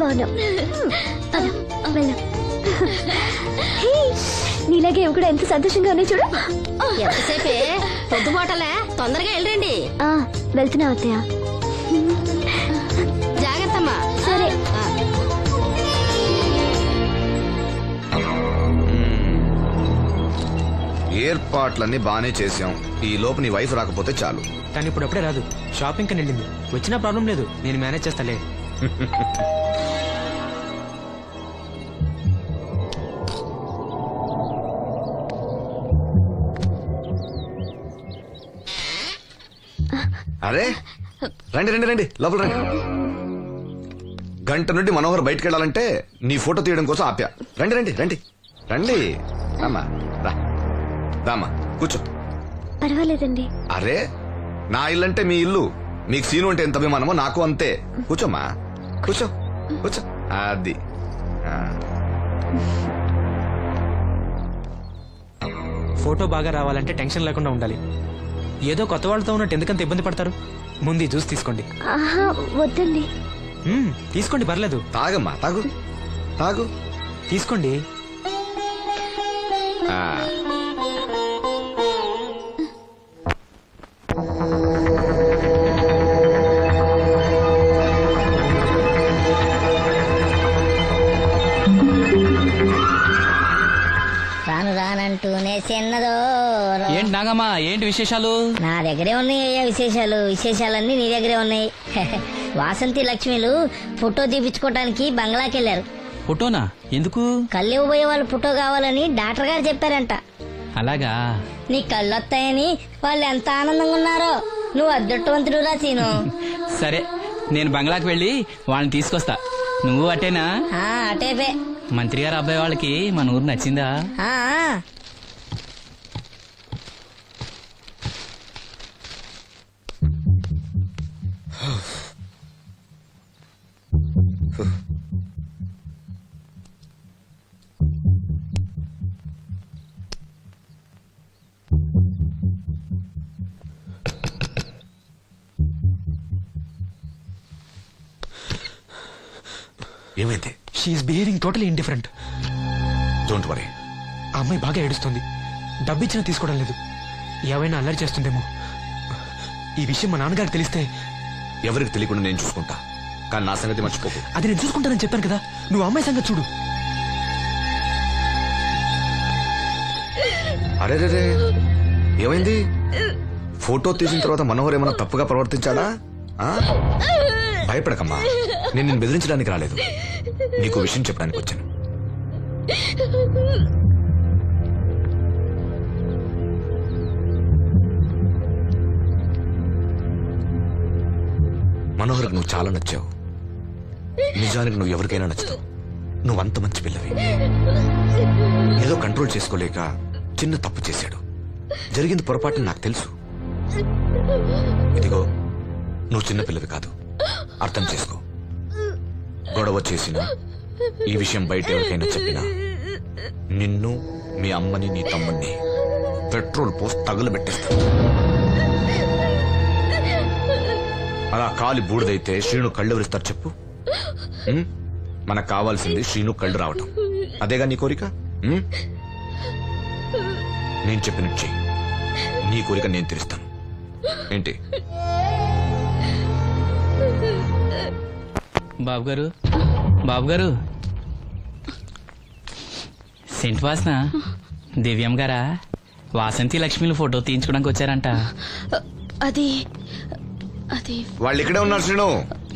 బాగున్నావు. వెళ్ళు. నీలాగే ఇవి కూడా ఎంత సంతోషంగా ఉన్నాయి చూడు. ఎంతసేపే పొద్దుబాటలే, తొందరగా వెళ్ళండి. వెళ్తున్నా అత్తయ్య. జాగ్రత్తమ్మా. సరే. ఏర్పాట్లన్నీ బానే చేసాం. ఈ లోపు నీ వైఫ్ రాకపోతే చాలు. కానీ ఇప్పుడు అప్పుడే రాదు, షాపింగ్ కని వెళ్ళింది. వచ్చినా ప్రాబ్లం లేదు, నేను మేనేజ్ చేస్తాలే. అరే రండి రండి రండి, లోపల రండి. గంట నుండి మనోహర్ బయటకు వెళ్ళాలంటే నీ ఫోటో తీయడం కోసం ఆప్యా. రండి రండి రండి రండి. రామ్మా, రా రామ్మా, కూర్చో. పర్వాలేదండి. అరే నా ఇల్లు అంటే మీ ఇల్లు, మీకు సీను అంటే ఎంత అభిమానమో నాకు అంతే. కూర్చోమ్మా, కూర్చో కూర్చో. అది ఫోటో బాగా రావాలంటే టెన్షన్ లేకుండా ఉండాలి. ఏదో కొత్త వాళ్ళతో ఉన్నట్టు ఎందుకంత ఇబ్బంది పడతారు? ముందు ఈ జ్యూస్ తీసుకోండి. వద్దండి. తీసుకోండి, పర్లేదు. తాగమ్మా, తాగు తాగు, తీసుకోండి. రాను రానంటూనే చిన్నదో. ఏంటి నాగమ్మా, ఏంటి విశేషాలు? నా దగ్గరే ఉన్నాయి అయ్యా విశేషాలు. విశేషాలన్నీ నీ దగ్గరే ఉన్నాయి. వాసంతి లక్ష్మిలు ఫోటో తీపించుకోవటానికి బంగ్లాకి వెళ్ళారు. ఫోటోనా? ఎందుకు? కళ్ళు ఇవ్వబోయే వాళ్ళు ఫోటో కావాలని డాక్టర్ గారు చెప్పారంట. అలాగా? నీ కళ్ళు వస్తాయని వాళ్ళు ఎంత ఆనందంగా ఉన్నారో. నువ్వు అదృష్టవంతుడు రా సీను. సరే, నేను బంగ్లాకి వెళ్ళి వాళ్ళని తీసుకొస్తా. నువ్వు అటేనా? అటేపే. మంత్రి గారు అబ్బాయి వాళ్ళకి మన ఊరు నచ్చిందా? ఏమైంది? She's behaving totally indifferent. Don't worry. ఆ అమ్మాయి బాగా ఏడుస్తుంది. డబ్బిచ్చినా తీసుకోవడం లేదు. ఏవైనా అల్లరి చేస్తుందేమో. ఈ విషయం మా నాన్నగారికి తెలిస్తే? ఎవరికి తెలియకుండా నేను చూసుకుంటా, కానీ నా సంగతి మర్చిపోకు. అది నేను చూసుకుంటానని చెప్పాను కదా, నువ్వు అమ్మాయి సంగతి చూడు. అరే రే, ఏమైంది? ఫోటో తీసిన తర్వాత మనోహర్ ఏమైనా తప్పుగా ప్రవర్తించాడా? భయపడకమ్మా, నేను నిన్ను బెదిరించడానికి రాలేదు, నీకు విషయం చెప్పడానికి వచ్చాను. మనోహర్కి నువ్వు చాలా నచ్చావు. నిజానికి నువ్వు ఎవరికైనా నచ్చుతావు. నువ్వంత మంచి పిల్లవి. ఏదో కంట్రోల్ చేసుకోలేక చిన్న తప్పు చేశాడు. జరిగింది పొరపాటు నాకు తెలుసు. ఇదిగో, నువ్వు చిన్న పిల్లవి కాదు, అర్థం చేసుకో. గొడవ చేసినా, ఈ విషయం బయట ఎవరికైనా చెప్పినా నిన్ను, మీ అమ్మని, నీ తమ్ముణ్ణి పెట్రోల్ పోసి తగులబెట్టేస్తా. అలా కాలి బూడిదైతే శ్రీను కళ్ళు ఎవరిస్తారు చెప్పు? మనకు కావాల్సింది శ్రీను కళ్ళు రావటం. అదేగా నీ కోరిక? నేను చెప్పినట్టు చెయ్యి, నీ కోరిక నేను తీరుస్తాను. ఏంటి? బాబు గారు, బాబు గారు, సెంట్ వాసన దివ్యం గారా? వాసంతి లక్ష్మిలు ఫోటో తీయించుకోవడానికి వచ్చారంట. అది అది వాళ్ళు ఇక్కడే ఉన్నారు. శ్రీను,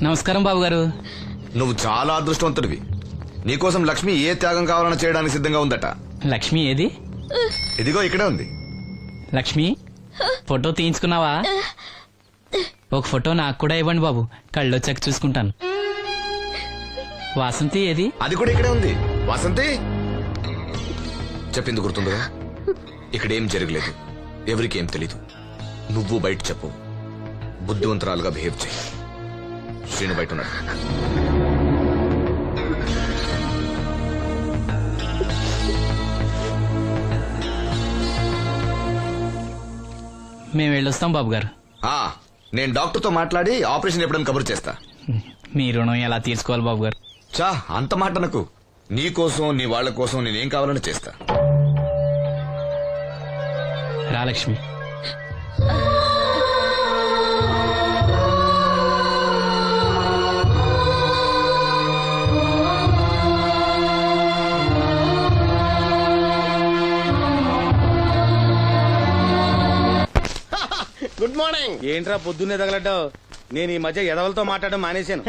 నమస్కారం బాబు గారు. నువ్వు చాలా అదృష్టవంతుడివి. నీకోసం లక్ష్మి ఏ త్యాగం కావాలన్నా చేయడానికి సిద్ధంగా ఉందట. లక్ష్మి ఏది? ఇదిగో ఇక్కడే ఉంది. లక్ష్మి, ఫోటో తీయించుకున్నావా? ఒక ఫోటో నాకు కూడా ఇవ్వండి బాబు, కళ్ళు వచ్చాక చూసుకుంటాను. వాసంతి ఏది? అది కూడా ఇక్కడే ఉంది. వాసంతి, చెప్పింది గుర్తుందిగా? ఇక్కడేం జరగలేదు, ఎవరికి ఏం తెలీదు. నువ్వు బయట చెప్పు, బుద్ధివంతరాలుగా బిహేవ్ చేయి. శ్రీను బయట ఉన్నాడు. మేము వెళ్ళొస్తాం బాబు గారు. నేను డాక్టర్తో మాట్లాడి ఆపరేషన్ ఎప్పుడైనా కబురు చేస్తా. మీ రుణం ఎలా తీర్చుకోవాలి బాబు గారు? చా అంత మాట నాకు. నీ కోసం నీ వాళ్ళ కోసం నేనేం కావాలని చేస్తా. రా లక్ష్మి. Good morning. ఏంట్రా పొద్దున్నే తగలడ్డావు? నేను ఈ మధ్య ఎదవలతో మాట్లాడడం మానేశాను.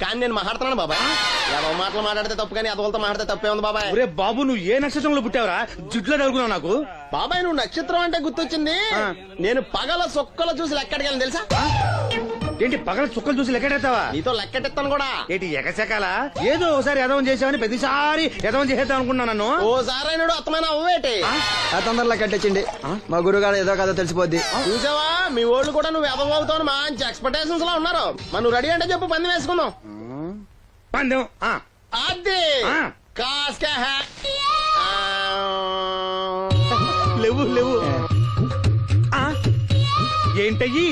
కానీ నేను మాట్లాడుతున్నాను బాబాయ్. ఏదో మాటలు మాట్లాడితే తప్పు, కానీ అదవులతో మాట్లాడితే తప్పే ఉంది బాబాయ్. ఒరే బాబు, నువ్వు ఏ నక్షత్రంలో పుట్టావురా? జుట్లో తగులుకున్నావు నాకు. బాబాయ్ నువ్వు నక్షత్రం అంటే గుర్తొచ్చింది. నేను పగల సొక్కలు చూసి లెక్కడికి తెలుసా? ఏంటి పగల చుక్కలు చూసి లెక్కెడతావా? నీతో లెక్కెట్టిస్తాను కూడా. ఏంటి ఎగసెకాల? ఏదో ఒకసారి ఎదవం చేసావని ప్రతిసారి ఎదవం చేసేద్దాం అనుకున్నా నన్ను. ఓసారి అయినాడు అత్తమైన అవ్వేటి. తొందరలో కట్టించండి, మా గురుగారు ఏదో కథ తెలిసిపోద్ది. చూసావా, మీ ఓళ్ళు కూడా నువ్వు ఎదవవుతావు మంచి ఎక్స్పెక్టేషన్స్ లో ఉన్నారు. మరి నువ్వు రెడీ అంటే చెప్పు, పంది వేసుకుందాం. పందెం అది కాస్క లేవు లేవు. ఏంటయ్యి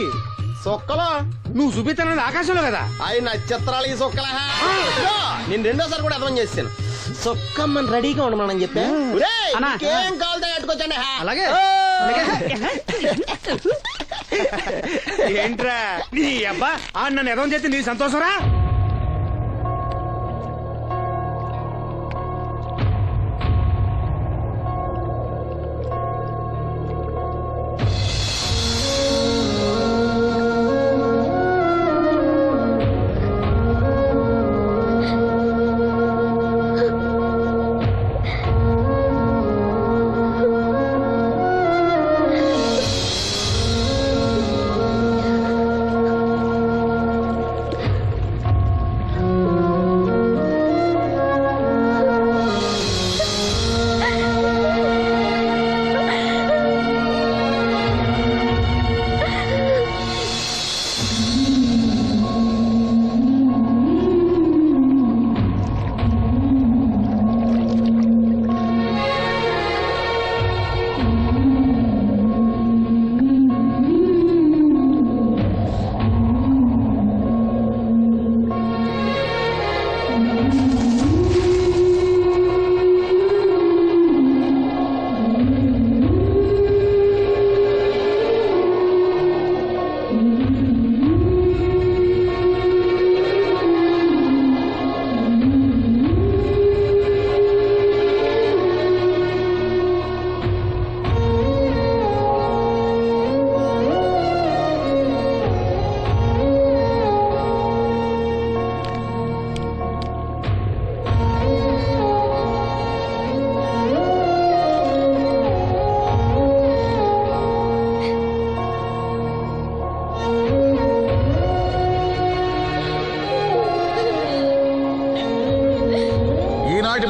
సొక్కలో నువ్వు చూపిస్తానది ఆకాశంలో కదా? అవి నక్షత్రాలు ఈ సొక్కల. నేను రెండోసారి కూడా అర్థం చేస్తాను. సొక్కమ్మని రెడీగా ఉండమని చెప్పా. ఏం కావాలితే కట్టుకోవచ్చండి. అలాగే. ఏంట్రా నీ అబ్బా నన్ను ఎదవం చేస్తే నీ సంతోషరా?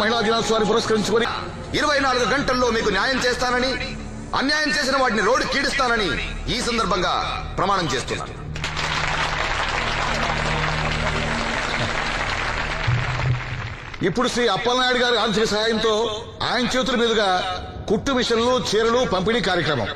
మహిళా దినోత్సవాన్ని పురస్కరించుకొని 24 గంటల్లో మీకు న్యాయం చేస్తానని, అన్యాయం చేసిన వాటిని రోడ్డు కీడిస్తానని ఈ సందర్భంగా ప్రమాణం చేస్తున్నాను. ఇప్పుడు శ్రీ అప్పలనాయుడు గారి ఆర్థిక సహాయంతో ఆయన చేతుల మీదుగా కుట్టు మిషన్లు, చీరలు పంపిణీ కార్యక్రమం.